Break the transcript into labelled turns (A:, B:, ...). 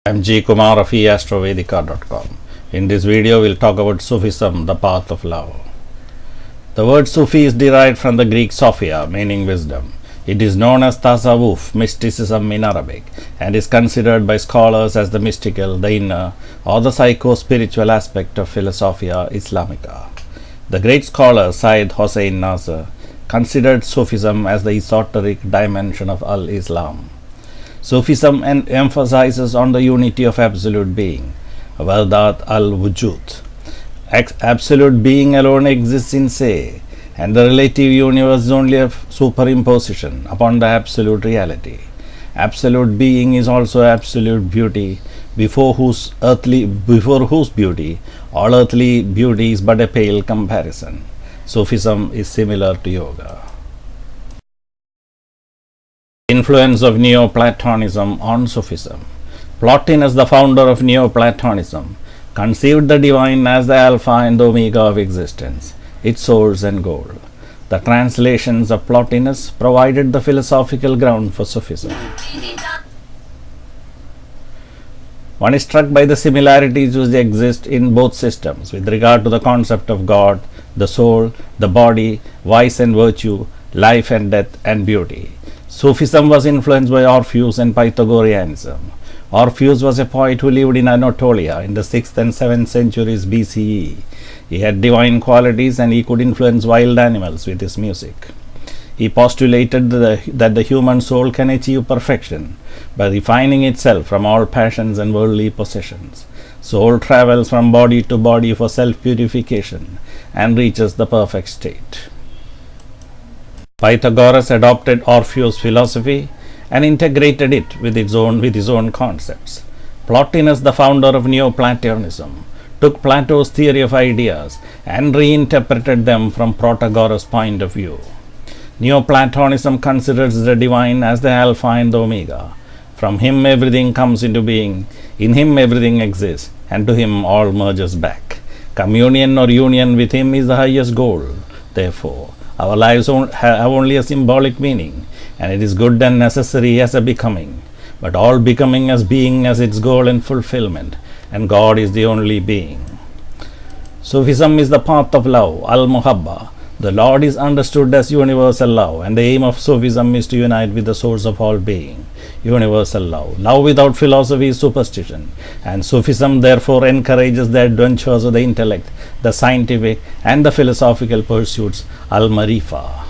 A: I'm G. Kumar of eastrovedica.com. In this video, we'll talk about Sufism, the path of love. The word Sufi is derived from the Greek Sophia, meaning wisdom. It is known as Tasawwuf, mysticism in Arabic, and is considered by scholars as the mystical, the inner, or the psycho-spiritual aspect of Philosophia Islamica. The great scholar Sayyid Hossein Nasr considered Sufism as the esoteric dimension of Al-Islam. Sufism emphasizes on the unity of absolute being, Wadat al-Wujud. Absolute being alone exists in se, and the relative universe is only a superimposition upon the absolute reality. Absolute being is also absolute beauty, before whose beauty all earthly beauty is but a pale comparison. Sufism is similar to yoga. Influence of Neoplatonism on Sufism. Plotinus, the founder of Neoplatonism, conceived the divine as the alpha and omega of existence, its source and goal. The translations of Plotinus provided the philosophical ground for Sufism. One is struck by the similarities which exist in both systems with regard to the concept of God, the soul, the body, vice and virtue, life and death, and beauty. Sufism was influenced by Orpheus and Pythagoreanism. Orpheus was a poet who lived in Anatolia in the 6th and 7th centuries BCE. He had divine qualities and he could influence wild animals with his music. He postulated that the human soul can achieve perfection by refining itself from all passions and worldly possessions. Soul travels from body to body for self-purification and reaches the perfect state. Pythagoras adopted Orpheus' philosophy and integrated it with his own concepts. Plotinus, the founder of Neoplatonism, took Plato's theory of ideas and reinterpreted them from Protagoras' point of view. Neoplatonism considers the divine as the alpha and the omega. From him everything comes into being, in him everything exists, and to him all merges back. Communion or union with him is the highest goal. Therefore, our lives have only a symbolic meaning, and it is good and necessary as a becoming, but all becoming as being as its goal and fulfillment, and God is the only being. Sufism is the path of love, al-Muhabba. The Lord is understood as universal love, and the aim of Sufism is to unite with the source of all being, universal love. Love without philosophy is superstition, and Sufism therefore encourages the adventures of the intellect, the scientific and the philosophical pursuits, al-Marifa.